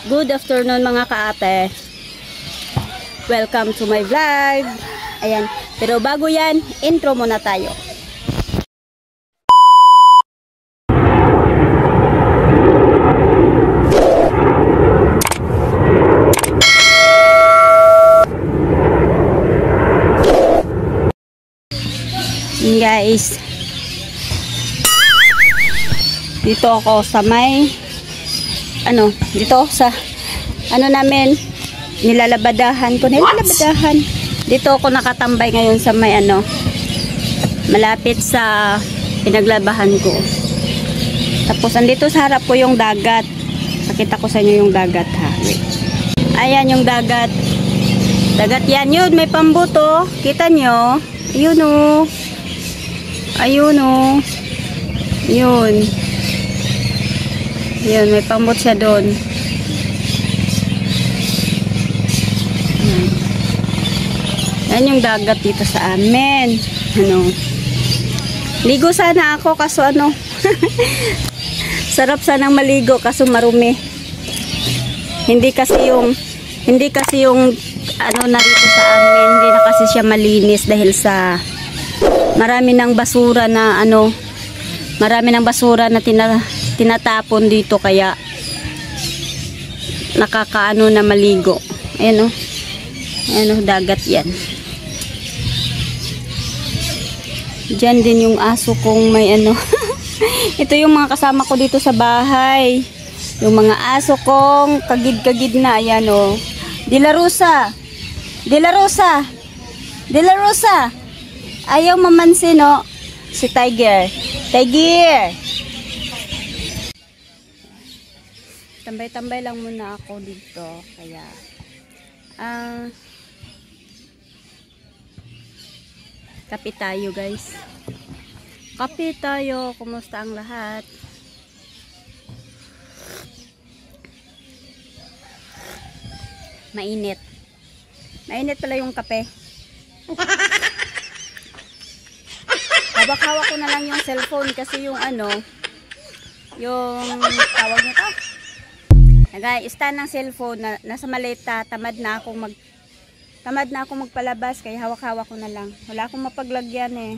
Good afternoon mga kaate. Welcome to my vlog. Ayan, pero bago yan, intro muna tayo. Guys, dito ako sa may dito sa namin, nilalabadahan ko. Dito ako nakatambay ngayon sa may malapit sa pinaglabahan ko. Tapos andito sa harap ko yung dagat. Pakita ko sa inyo yung dagat, ha. Wait. Ayan yung dagat. Dagat yan, yun, may pambuto. Kita nyo? Ayun o. Ayun o. Yun. Yun, may pambot siya doon. Yan yung dagat dito sa amin. Ligo sana ako kaso sarap sanang maligo kaso marumi. Hindi kasi yung narito sa amin, hindi na kasi siya malinis dahil sa marami ng basura na tinatapon dito, kaya nakakaano na maligo. Ayan o. Ayan o, dagat yan. Diyan din yung aso kong may ito yung mga kasama ko dito sa bahay. Yung mga aso kong kagid-kagid na. Ayan o. De La Rosa. De La Rosa. De La Rosa. Ayaw mamansin o. Si Tiger. Tiger. Tambay-tambay lang muna ako dito, kaya kape tayo, guys. Kape tayo. Kumusta ang lahat? Mainit. Mainit pala yung kape. Hawak-hawak ko na lang yung cellphone kasi yung yung tawag nito, nag-stand ng cellphone na nasa maleta. Tamad na akong magpalabas, kaya hawak-hawak ko na lang. Wala akong mapaglagyan eh.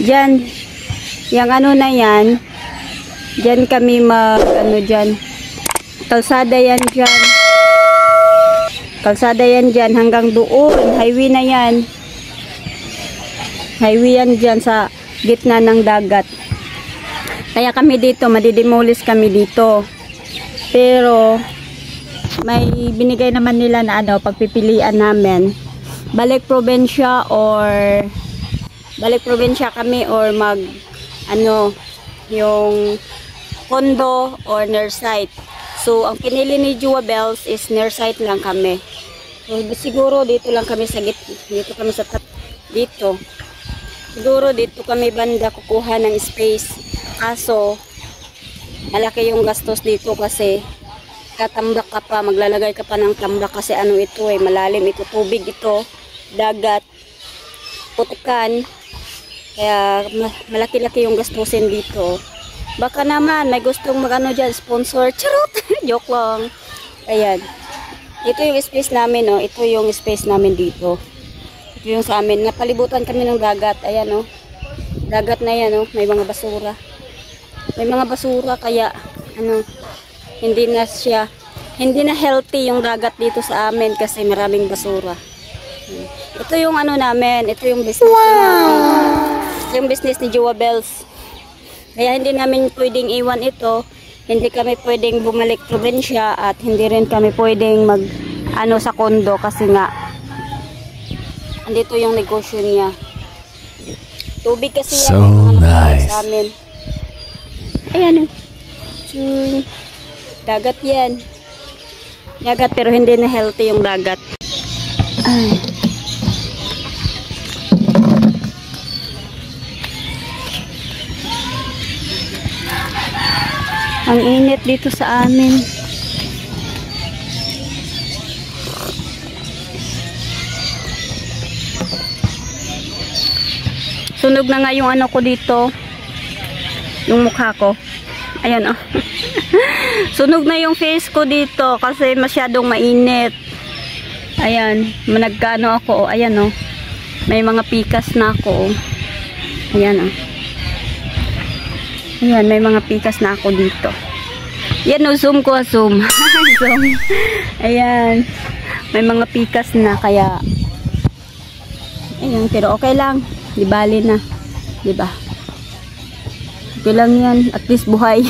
Diyan, yung na yan, diyan kami dyan, kalsada yan dyan, hanggang doon, highway na yan, dyan sa gitna ng dagat. Kaya kami dito, madidemolis kami dito, pero may binigay naman nila na pagpipilian namin, balik probinsya kami or yung condo or nursite. So ang pinili ni Jewabels is nursite lang kami. So siguro dito lang kami siguro dito kami banda kukuha ng space. Kaso malaki yung gastos dito kasi katambak ka pa, maglalagay ka pa ng tambak kasi ito malalim ito, tubig ito, dagat, putukan. Kaya malaki-laki yung gastusin dito. Baka naman may gustong dyan, sponsor. Charot! Joke lang. Ayan. Ito yung space namin, no. Ito yung space namin dito. Ito yung sa amin. Napalibutan kami ng dagat. Ayan, no. Dagat na yan, no. May mga basura. Kaya hindi na healthy yung dagat dito sa amin kasi maraming basura. Ito yung namin. Ito yung business. Wow! Yung business ni Jewabels. Kaya hindi namin pwedeng iwan ito. Hindi kami pwedeng bumalik probinsya at hindi rin kami pwedeng sa kondo kasi nga andito yung negosyo niya. Tubig kasi so yan nice. Sa amin. Ayan. Dagat yan. Dagat pero hindi na healthy yung dagat. Ay. Ang init dito sa amin. Sunog na nga yung ano ko dito. Yung mukha ko. Ayan oh. Sunog na yung face ko dito kasi masyadong mainit. Ayan, nagkaano ako, oh. Ayan oh. May mga pikas na ako, oh. Ayan oh. Ayan, may mga pikas na ako dito. Yan oh, zoom ko, zoom. Zoom. Ayan. May mga pikas na kaya ayan, pero okay lang. Di bali na. Di ba? Okay lang yan. At least buhay.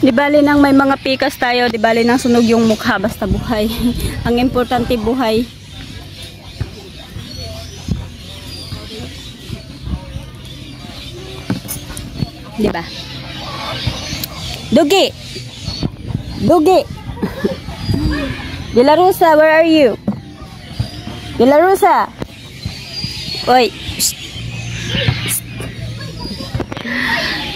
Di bali nang may mga pikas tayo. Di bali nang sunog yung mukha. Basta buhay. Ang importante buhay. Di ba? Dugi! Dugi! De La Rosa, where are you? De La Rosa! Oy! Psst. Psst.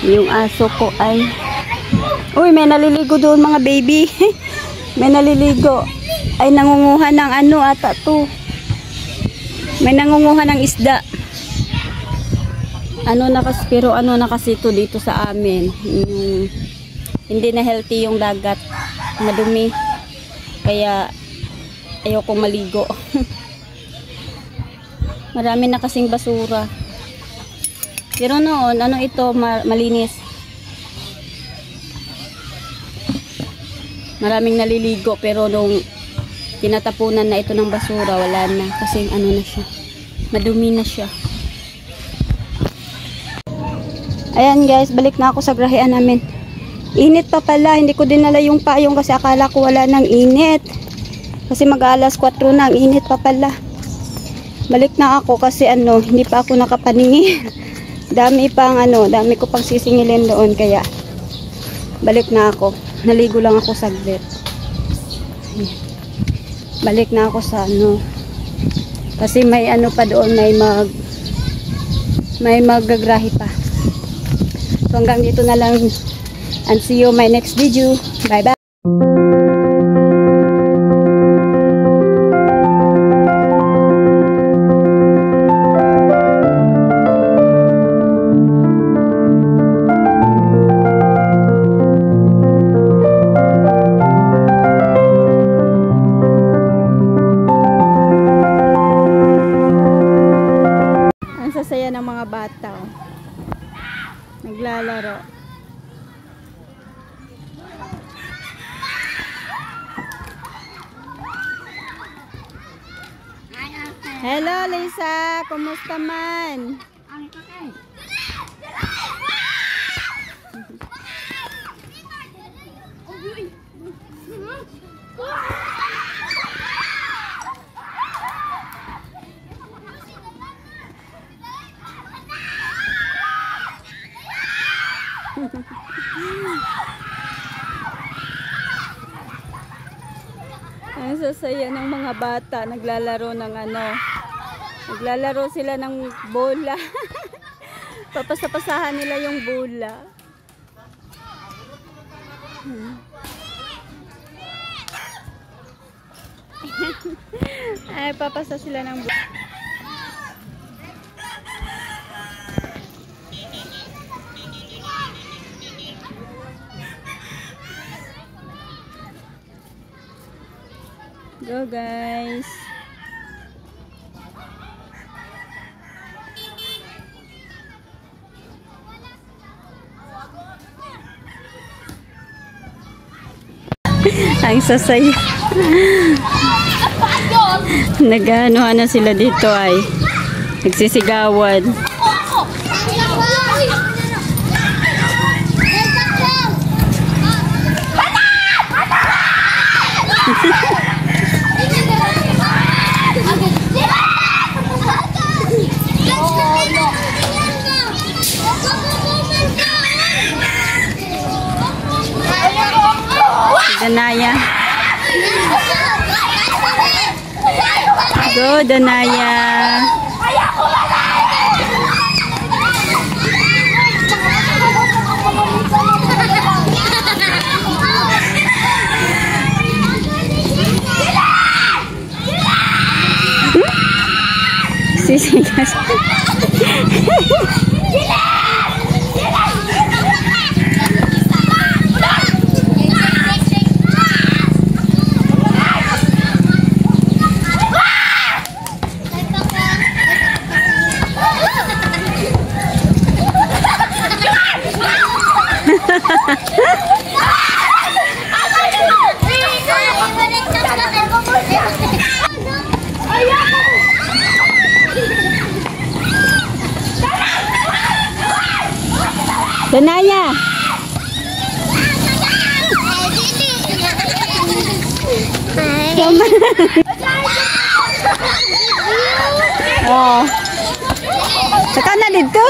Yung aso ko ay... Uy, may naliligo doon mga baby. May naliligo. Ay, nangunguha ng ano ata to. May nangunguha ng isda. Ano na kasi, pero ano na kasi ito dito sa amin. Hindi na healthy yung dagat. Madumi. Kaya ayokong maligo. Marami na kasing basura. Pero noon, ano ito, malinis. Maraming naliligo pero nung tinatapunan na ito ng basura, wala na. Kasi ano na siya. Madumi na siya. Ayan guys, balik na ako sa grahean namin. Init pa pala, hindi ko dinala yung payong kasi akala ko wala ng init. Kasi mag-alas 4 na, ang init pa pala. Balik na ako kasi ano, hindi pa ako nakapaningin. Dami pang ano, dami ko pang sisingilin doon kaya balik na ako. Naligo lang ako saglit. Balik na ako sa ano. Kasi may ano pa doon, may magagrahe pa. So hanggang dito na lang and see you my next video. Bye bye. Ang sasaya ng mga bata. Oh. Naglalaro. Hello Lisa, kumusta man? Ang sasaya ng mga bata, naglalaro ng ano, naglalaro sila ng bola. Papasapasahan nila yung bola. Ay, papasa sila ng bola. Go guys. Ang sasaya. Nag-ano na sila dito ay nagsisigawan. Danaya. Go, Danaya. Sisigas. Danaya. Oh. Saka na dito.